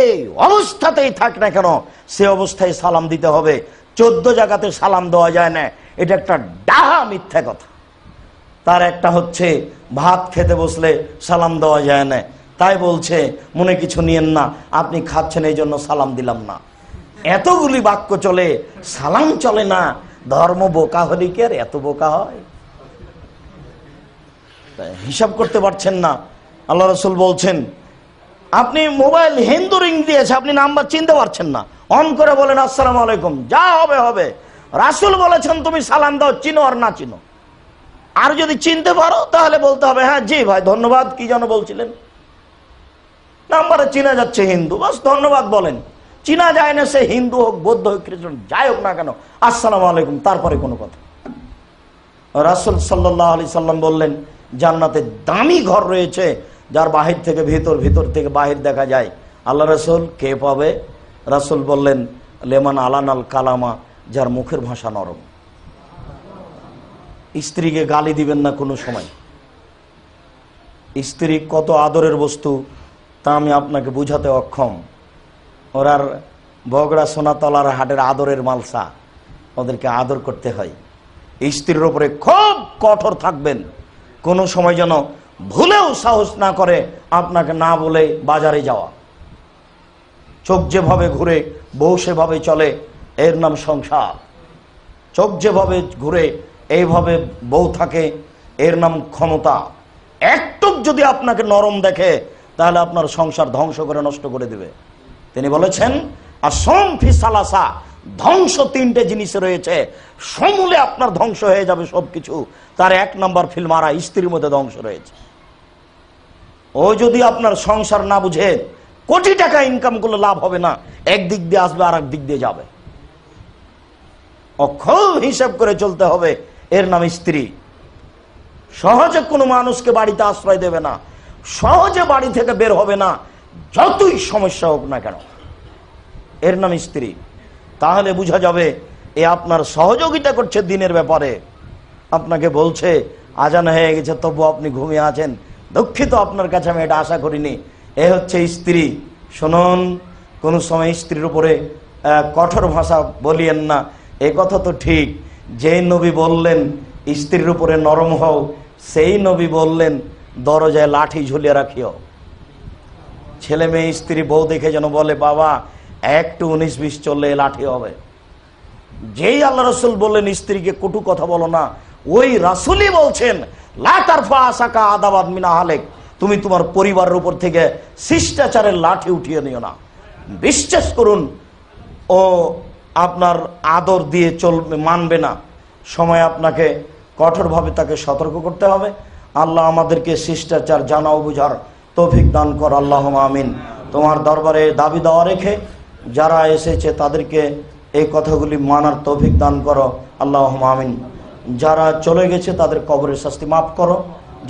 অবস্থাতেই থাক না কেন সে অবস্থায় সালাম দিতে হবে। 14 জায়গাতে সালাম দেওয়া যায় না, এটা একটা ডাহা মিথ্যা কথা। তার একটা হচ্ছে ভাত খেতে বসলে সালাম দেওয়া যায় না, তাই বলছে মনে কিছু নিয়েন না, আপনি খাচ্ছেন এই জন্য সালাম দিলাম না। এতগুলি বাক্য চলে, সালাম চলে না। ধর্ম বোকা হলে কি আর এত বোকা হয়? হিসাব করতে পারছেন না। আল্লাহ রাসূল বলছেন, আপনি মোবাইল হিন্দু রিং দিয়েছে, আপনি নাম্বার চিনতে পারছেন না, অন করে বলেন আসসালামু আলাইকুম, যা হবে হবে। রাসূল বলেছেন তুমি সালাম দাও, চিনো আর না চিনো। আর যদি চিনতে পারো তাহলে বলতে হবে, হ্যাঁ জি ভাই ধন্যবাদ, কি যেন বলছিলেন। নাম্বারে চিনা যাচ্ছে হিন্দু, বাস ধন্যবাদ বলেন। চিনা যায় না, সে হিন্দু হোক, বৌদ্ধ হোক, খ্রিস্টান যাই হোক না কেন, আসসালামু আলাইকুম, তারপরে কোনো কথা। রাসূল সাল্লাল্লাহু আলাইহি সাল্লাম বললেন, জান্নাতে দামি ঘর রয়েছে যার বাহির থেকে ভিতর, ভিতর থেকে বাহির দেখা যায়। আল্লাহ রাসূল, কে পাবে? রাসূল বললেন, লেমান আলানাল কালামা, যার মুখের ভাষা নরম। স্ত্রীকে গালি দিবেন না কোনো সময়। স্ত্রী কত আদরের বস্তু তা আমি আপনাকে বুঝাতে অক্ষম। ওরার বগড়া সোনাতলার হাটের আদরের মালসা, ওদেরকে আদর করতে হয়। স্ত্রীর উপরে খুব কঠোর থাকবেন, কোনো সময় যেন ভুলেও সাহস না করে আপনাকে না বলে বাজারে যাওয়া। চোখ যেভাবে ঘুরে বউ সেভাবে চলে, এর নাম সংসার। চোখ যেভাবে ঘুরে এইভাবে বউ থাকে, এর নাম ক্ষমতা। একটু যদি আপনাকে নরম দেখে তাহলে আপনার সংসার ধ্বংস করে নষ্ট করে দেবে। তিনি বলেছেন, আসম ফি সালাসা, ধ্বংস 3টে জিনিসে রয়েছে, সমূলে আপনার ধ্বংস হয়ে যাবে সবকিছু। তার 1 নম্বর ফিল্মারা, স্ত্রীর মধ্যে ধ্বংস রয়েছে। ও যদি আপনার সংসার না বুঝে, কোটি টাকা ইনকাম করলে লাভ হবে না, একদিক দিয়ে আসবে আর এক দিক দিয়ে যাবে। খুব হিসাব করে চলতে হবে, এর নাম স্ত্রী। সহজে কোনো মানুষকে বাড়িতে আশ্রয় দেবে না, সহজে বাড়ি থেকে বের হবে না, যতই সমস্যা হোক না কেন, এর নাম স্ত্রী। তাহলে বোঝা যাবে এ আপনার সহযোগিতা করছে দিনের ব্যাপারে। আপনাকে বলছে আজান হয়ে গেছে তবু আপনি ঘুমিয়ে আছেন, দুঃখিত, আপনার কাছে আমি এটা আশা করিনি। এ হচ্ছে স্ত্রী। শুনুন, কোনো সময় স্ত্রীর উপরে কঠোর ভাষা বলিয়েন না। এ কথা তো ঠিক, যেই নবী বললেন স্ত্রীর উপরে নরম হও, সেই নবী বললেন দরজায় লাঠি ঝুলিয়ে রাখিও। ছেলে মেয়ে স্ত্রী বউ দেখে যেন বলে, বাবা একটু 19-20 চললে লাঠি হবে। যেই আল্লাহ রাসূল বললেন স্ত্রীকে কটু কথা বলো না, ওই রাসূলই বলছেন লা তারফা আসাকা আদাবাদ মিন আহলিক, তুমি তোমার পরিবারের উপর থেকে শিষ্টাচারের লাঠি উঠিয়ে নিও না। বিশ্বাস করুন ও আপনার আদর দিয়ে চলবে, মানবে না। সময় আপনাকে কঠোরভাবে তাকে সতর্ক করতে হবে। আল্লাহ আমাদেরকে শিষ্টাচার জানা ও বুঝার তৌফিক দান কর, আল্লাহুম্মা আমিন। তোমার দরবারে দাবি দেওয়া রেখে যারা এসেছে তাদেরকে এই কথাগুলি মানার তৌফিক দান করো, আল্লাহুম্মা আমিন। যারা চলে গেছে তাদের কবরের শাস্তি মাফ করো,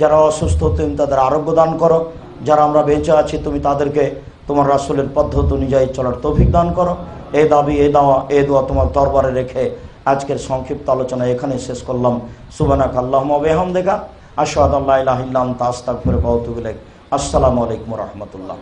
যারা অসুস্থ তুমি তাদের আরোগ্য দান করো, যারা আমরা বেঁচে আছি তুমি তাদেরকে তোমার রাসূলের পদ্ধতি অনুযায়ী চলার তৌফিক দান করো। এই দাবি, এই দাওয়া, এই দোয়া তোমার দরবারে রেখে আজকের সংক্ষিপ্ত আলোচনা এখানে শেষ করলাম। সুবহানাকা আল্লাহুম্মা ওয়া বিহামদিকা আশহাদু আল্লা ইলাহা ইল্লা আনতা আস্তাগফিরুকা ওয়া আতুবু ইলাইক। আসসালামু আলাইকুম ওয়া রাহমাতুল্লাহ।